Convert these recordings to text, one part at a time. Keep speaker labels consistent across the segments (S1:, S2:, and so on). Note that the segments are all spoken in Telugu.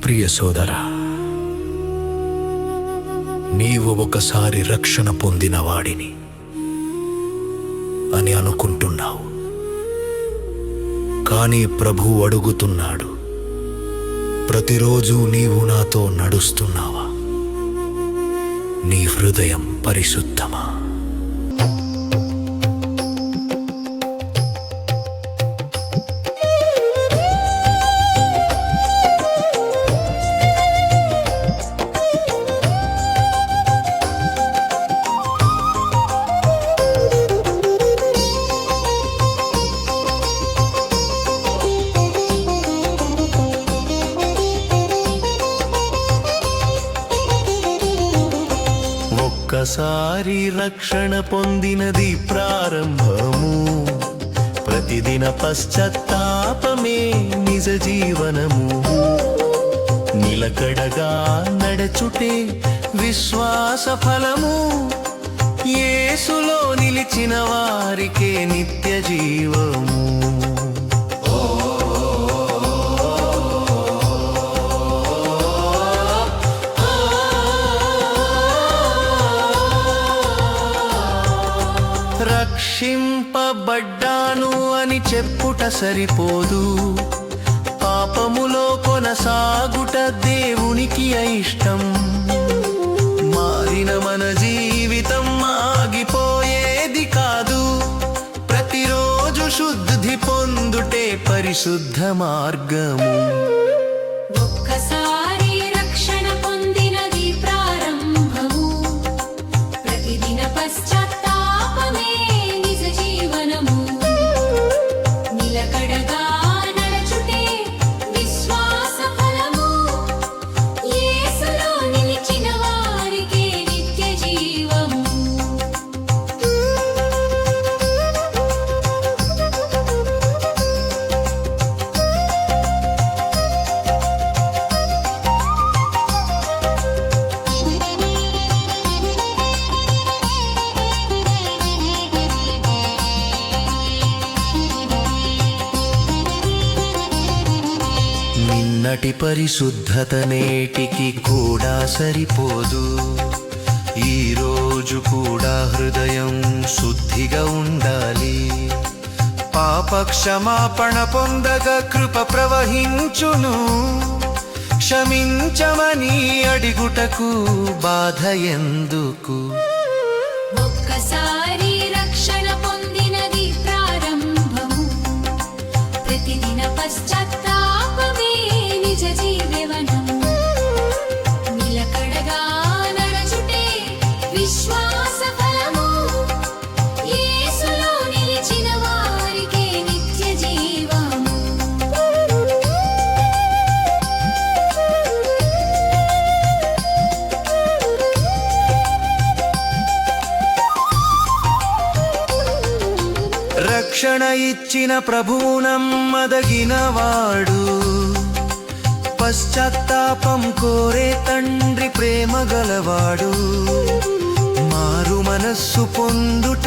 S1: ప్రియ సోదరా, నీవు ఒకసారి రక్షణ పొందిన వాడిని అని అనుకుంటున్నావు. కానీ ప్రభువు అడుగుతున్నాడు, ప్రతిరోజు నీవు నాతో నడుస్తున్నావా? నీ హృదయం పరిశుద్ధమా?
S2: ఒక్కసారి రక్షణ పొందినది ప్రారంభము, ప్రతిదిన పశ్చాత్తాపమే నిజ జీవనము. నిలకడగా నడచుటే విశ్వాస ఫలము, యేసులో నిలిచిన వారికే నిత్య జీవము. రక్షింపబడ్డాను అని చెప్పుట సరిపోదు, పాపములో కొనసాగుట దేవునికి అయిష్టం. మారిన మన జీవితం ఆగిపోయేది కాదు, ప్రతిరోజు శుద్ధి పొందుటే పరిశుద్ధ మార్గము.
S3: ఒక్కసారి రక్షణ పొందినది ప్రారంభము, ప్రతిదిన పశ్చాత్తాపమే నిజ జీవనము. నిలకడగా నడచుటే విశ్వాస ఫలము, యేసులో నిలిచిన వారికే నిత్య జీవము.
S2: నిన్నటి పరిశుద్ధత నేటికి కూడా సరిపోదు, ఈరోజు కూడా హృదయం శుద్ధిగా ఉండాలి. పాప క్షమాపణ పొందగా కృప ప్రవహించును, క్షమించమని అడిగుటకు బాధ ఎందుకు?
S3: ఒక్కసారి రక్షణ పొందినది ప్రారంభము, ప్రతిదిన పశ్చాత్తాపమే నిజ జీవనము. నిలకడగా నడచుటే విశ్వాస ఫలము, యేసులో నిలిచిన వారికే నిత్య జీవము.
S2: రక్షణ ఇచ్చిన ప్రభువు నమ్మదగినవాడు, పశ్చాత్తాపం కోరే తండ్రి ప్రేమ గలవాడు. మారు మనస్సు పొందుట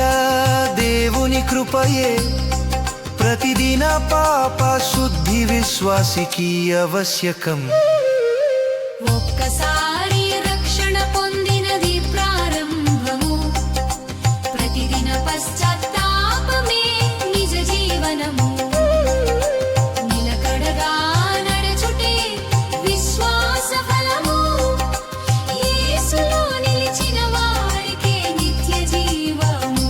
S2: దేవుని కృపయే, ప్రతిదిన పాప శుద్ధి విశ్వాసికి ఆవశ్యకం.
S3: ఒక్కసారి రక్షణ పొందినది ప్రారంభము, ప్రతిదిన పశ్చాత్తాపమే నిజ జీవనము. నిలకడగా నడచుటే విశ్వాస ఫలము, యేసులో నిలిచిన వారికే నిత్య జీవము.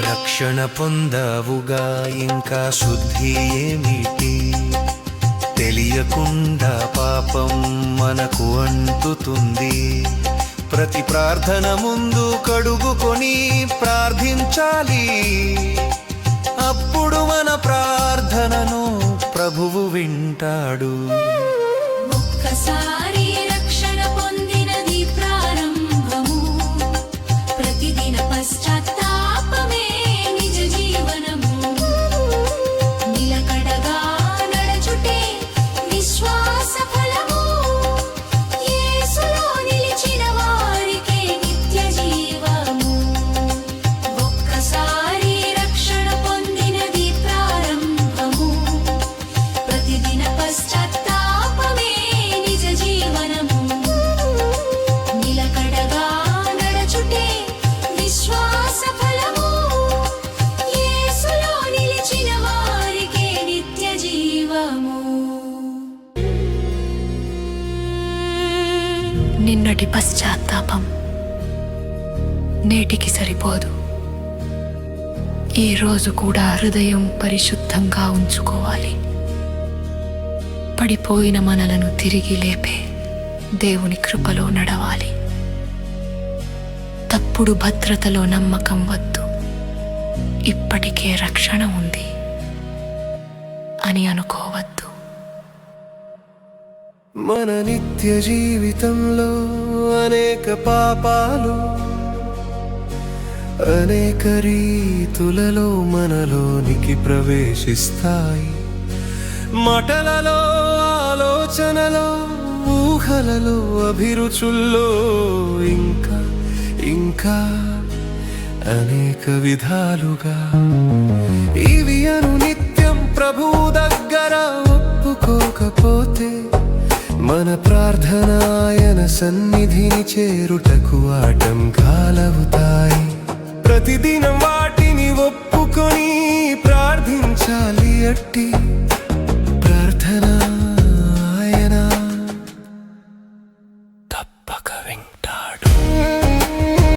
S2: రక్షణ పొందావుగా, ఇంకా శుద్ధి ఏమిటి? తెలియకుండా పాపం మనకు అంటుతుంది. ప్రతి ప్రార్థన ముందు కడుగుకొని ప్రార్థించాలి, అప్పుడు మన ప్రార్థనను ప్రభువు వింటాడు.
S3: ఒక్కసారి రక్షణ పొందినది ప్రారంభము, ప్రతిదిన పశ్చాత్తాపమే
S4: పశ్చాత్తాపం నేటికి సరిపోదు. ఈ రోజు కూడా హృదయం పరిశుద్ధంగా ఉంచుకోవాలి. పడిపోయిన మనలను తిరిగి లేపే దేవుని కృపలో నడవాలి. తప్పుడు భద్రతలో నమ్మకం వద్దు, ఇప్పటికే రక్షణ ఉంది అని అనుకోవద్దు.
S2: మన నిత్య జీవితంలో అనేక పాపాలు అనేక రీతులలో మనలోనికి ప్రవేశిస్తాయి. మాటలలో, ఆలోచనలో, ఊహలలో, అభిరుచుల్లో ఇంకా ఇంకా అనేక విధాలుగా ఇవి నిత్యం ప్రభువు దగ్గర ఒప్పుకోకపోతే మన ప్రార్థన ఆయన సన్నిధిని చేరుటకు ఆటంకాలవుతాయి. ప్రతిదినం వాటిని ఒప్పుకొని ప్రార్థించాలి. అట్టి